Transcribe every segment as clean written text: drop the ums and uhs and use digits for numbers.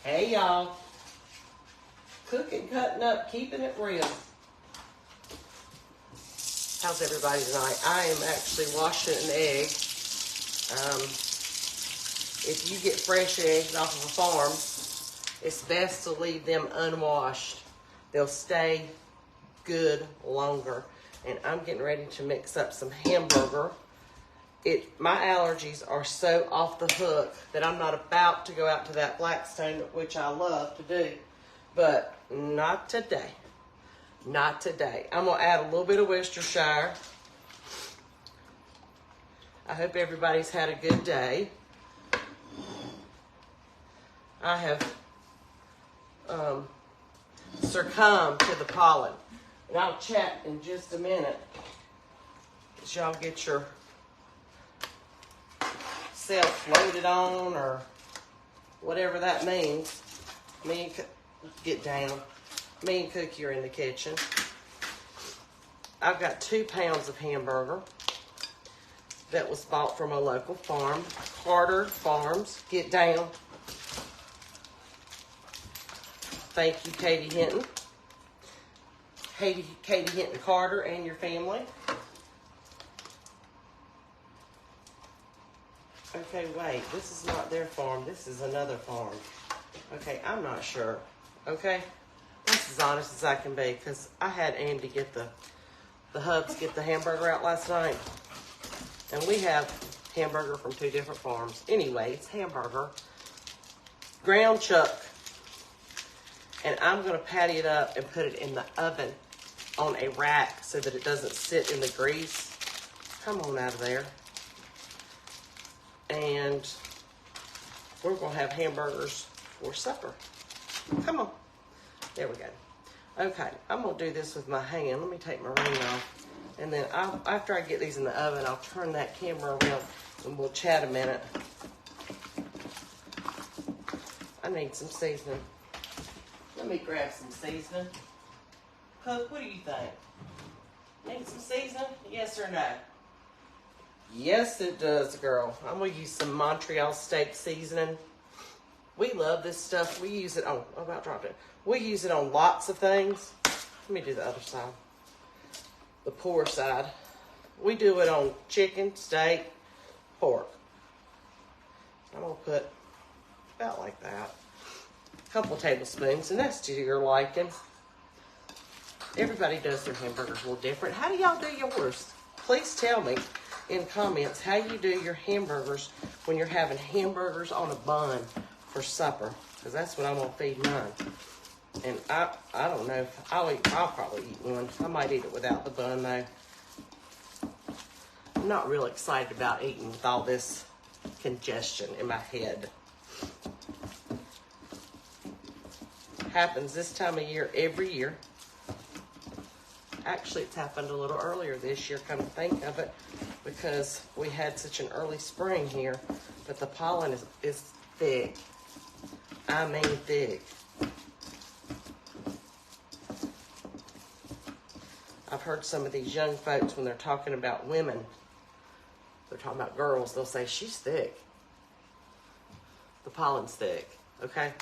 Hey y'all, cooking, cutting up, keeping it real. How's everybody tonight? I am actually washing an egg. If you get fresh eggs off of a farm, it's best to leave them unwashed. They'll stay good longer. And I'm getting ready to mix up some hamburger. My allergies are so off the hook that I'm not about to go out to that Blackstone, which I love to do, but not today. Not today. I'm gonna add a little bit of Worcestershire. I hope everybody's had a good day. I have succumbed to the pollen. And I'll chat in just a minute as y'all get your self loaded on, or whatever that means. Get down. Me and Cookie are in the kitchen. I've got 2 pounds of hamburger that was bought from a local farm, Carter Farms. Get down. Thank you, Katie Hinton. Katie Hinton Carter and your family. Okay, wait, this is not their farm. This is another farm. Okay, I'm not sure. Okay, that's as honest as I can be, because I had Andy get the hubs get the hamburger out last night, and we have hamburger from 2 different farms. Anyway, it's hamburger, ground chuck, and I'm going to patty it up and put it in the oven on a rack so that it doesn't sit in the grease. Come on out of there. And we're going to have hamburgers for supper. Come on. There we go. Okay, I'm going to do this with my hand. Let me take my ring off. And then after I get these in the oven, I'll turn that camera around and we'll chat a minute. I need some seasoning. Let me grab some seasoning. Cook, what do you think? Need some seasoning? Yes or no? Yes, it does, girl. I'm going to use some Montreal steak seasoning. We love this stuff. We use it on, oh, about dropped it. We use it on lots of things. Let me do the other side. The poor side. We do it on chicken, steak, pork. I'm going to put about like that. A couple tablespoons, and that's to your liking. Everybody does their hamburgers a little different. How do y'all do yours? Please tell me in comments how you do your hamburgers when you're having hamburgers on a bun for supper, because that's what I'm gonna feed mine. And I don't know if I'll probably eat one. I might eat it without the bun though. I'm not real excited about eating with all this congestion in my head. Happens this time of year every year. Actually, it's happened a little earlier this year, come to think of it, because we had such an early spring here, but the pollen is thick. I mean thick. I've heard some of these young folks, when they're talking about women, they're talking about girls, they'll say, she's thick. The pollen's thick, okay?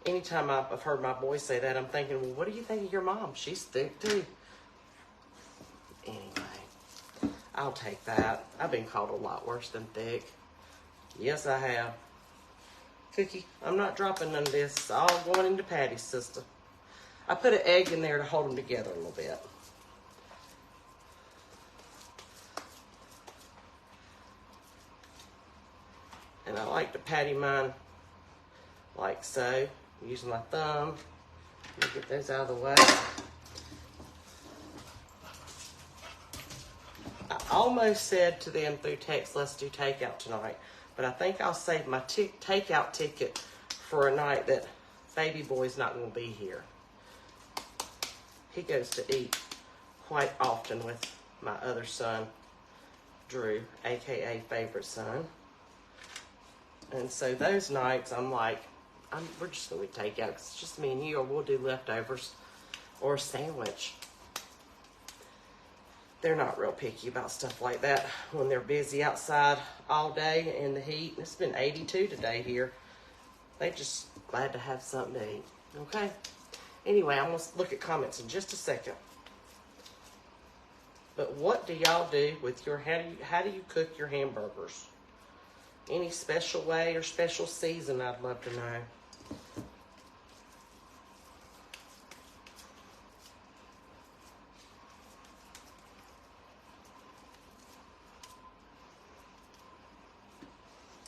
Anytime I've heard my boys say that, I'm thinking, well, what do you think of your mom? She's thick too. Anyway, I'll take that. I've been called a lot worse than thick. Yes, I have. Cookie, I'm not dropping none of this. It's all going into Patty's sister. I put an egg in there to hold them together a little bit. And I like to patty mine like so. Using my thumb. Let me get those out of the way. I almost said to them through text, let's do takeout tonight. But I think I'll save my takeout ticket for a night that baby boy's not going to be here. He goes to eat quite often with my other son, Drew, aka favorite son. And so those nights I'm like, we're just going to take out, 'cause it's just me and you, or we'll do leftovers or a sandwich. They're not real picky about stuff like that when they're busy outside all day in the heat. It's been 82 today here. They just glad to have something to eat. Okay? Anyway, I'm going to look at comments in just a second. But what do y'all do with your, how do you cook your hamburgers? Any special way or special season, I'd love to know.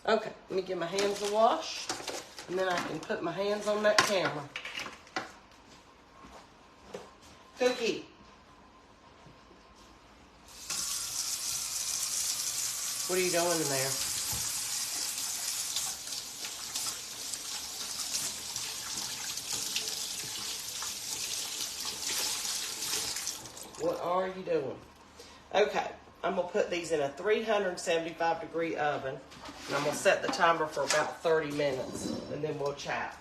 Okay, let me give my hands a wash, and then I can put my hands on that camera. Cookie. What are you doing in there? What are you doing? Okay, I'm going to put these in a 375 degree oven, and I'm going to set the timer for about 30 minutes, and then we'll chat.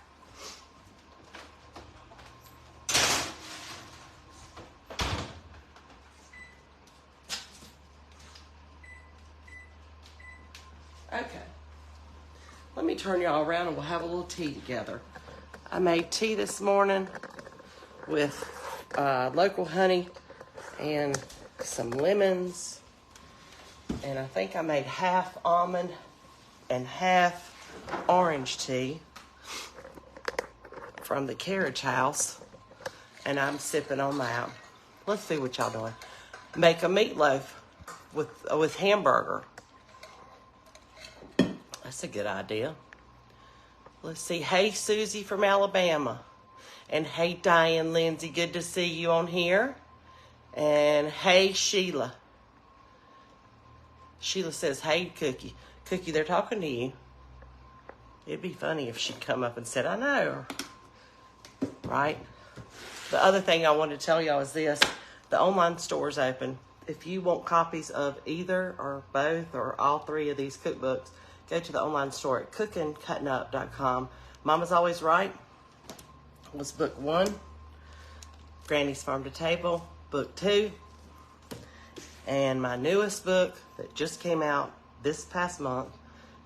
Okay, let me turn y'all around and we'll have a little tea together. I made tea this morning with local honey and some lemons, and I think I made half almond and half orange tea from the carriage house, and I'm sipping on that. Let's see what y'all doing. Make a meatloaf with hamburger. That's a good idea. Let's see. Hey, Susie from Alabama. And hey, Diane Lindsay. Good to see you on here. And hey, Sheila. Sheila says, hey, Cookie. Cookie, they're talking to you. It'd be funny if she'd come up and said, I know. Right? The other thing I wanted to tell y'all is this. The online store is open. If you want copies of either or both or all three of these cookbooks, go to the online store at cookingcuttingup.com. Mama's Always Right was book 1. Granny's Farm to Table, book 2. And my newest book that just came out this past month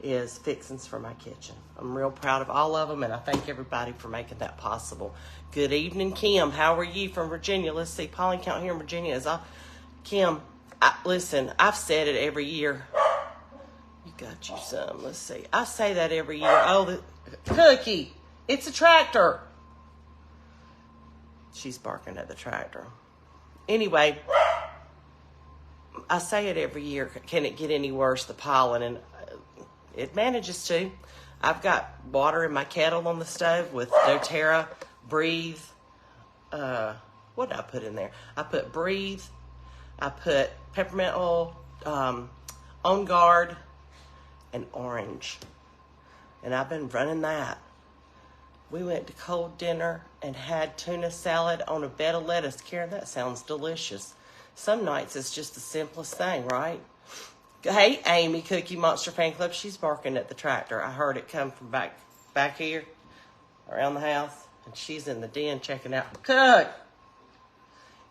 is Fixins for My Kitchen. I'm real proud of all of them, and I thank everybody for making that possible. Good evening, Kim. How are you from Virginia? Let's see. Pollen count here in Virginia is off. Kim, listen, I've said it every year. You got you some. Let's see. I say that every year. Oh, the Cookie. It's a tractor. She's barking at the tractor. Anyway, I say it every year. Can it get any worse, the pollen? And it manages to. I've got water in my kettle on the stove with doTERRA, Breathe. What did I put in there? I put Breathe. I put peppermint oil, On Guard, and orange. And I've been running that. We went to cold dinner and had tuna salad on a bed of lettuce. Karen, that sounds delicious. Some nights it's just the simplest thing, right? Hey, Amy, Cookie Monster Fan Club. She's barking at the tractor. I heard it come from back here around the house. And she's in the den checking out. Cook!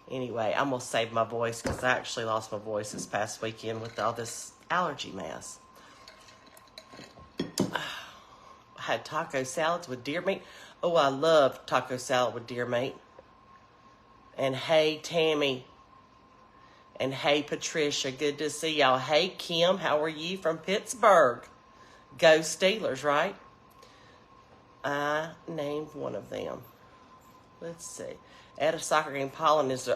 Anyway, I'm going to save my voice because I actually lost my voice this past weekend with all this allergy mess. I had taco salads with deer meat. Oh, I love taco salad with deer meat. And hey, Tammy. And hey, Patricia. Good to see y'all. Hey, Kim. How are you from Pittsburgh? Go Steelers, right? I named one of them. Let's see. At a soccer game, pollen is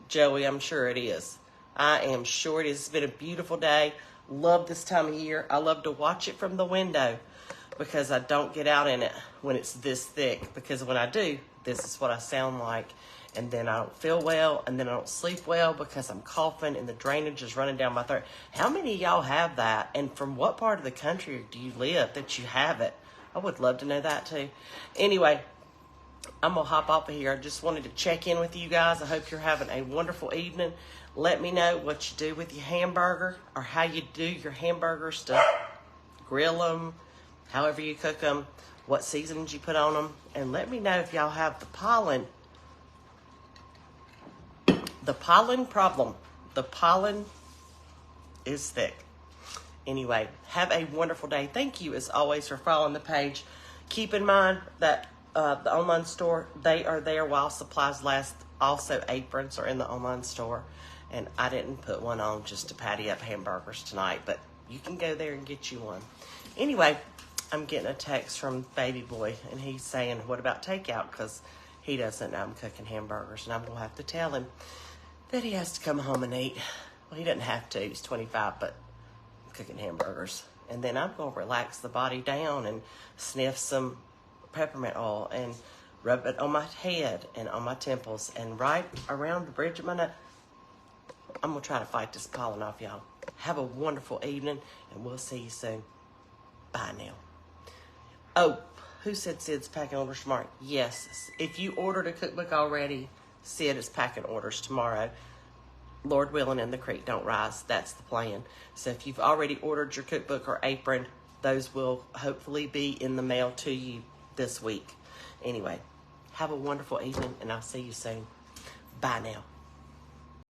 Joey, I'm sure it is. I am sure it is. It's been a beautiful day. Love this time of year. I love to watch it from the window because I don't get out in it when it's this thick. Because when I do, this is what I sound like. And then I don't feel well, and then I don't sleep well because I'm coughing and the drainage is running down my throat. How many of y'all have that? And from what part of the country do you live that you have it? I would love to know that too. Anyway, I'm going to hop off of here. I just wanted to check in with you guys. I hope you're having a wonderful evening. Let me know what you do with your hamburger or how you do your hamburgers to grill them, however you cook them, what seasonings you put on them. And let me know if y'all have the pollen problem. The pollen is thick. Anyway, have a wonderful day. Thank you, as always, for following the page. Keep in mind that the online store, they are there while supplies last. Also, aprons are in the online store. And I didn't put one on just to patty up hamburgers tonight, but you can go there and get you one. Anyway, I'm getting a text from baby boy, and he's saying, what about takeout? Because he doesn't know I'm cooking hamburgers, and I'm going to have to tell him that he has to come home and eat. Well, he doesn't have to. He's 25, but I'm cooking hamburgers. And then I'm going to relax the body down and sniff some peppermint oil and rub it on my head and on my temples and right around the bridge of my nose. I'm going to try to fight this pollen off, y'all. Have a wonderful evening, and we'll see you soon. Bye now. Oh, who said Sid's packing orders tomorrow? Yes. If you ordered a cookbook already, Sid is packing orders tomorrow. Lord willing and the creek don't rise. That's the plan. So if you've already ordered your cookbook or apron, those will hopefully be in the mail to you this week. Anyway, have a wonderful evening, and I'll see you soon. Bye now.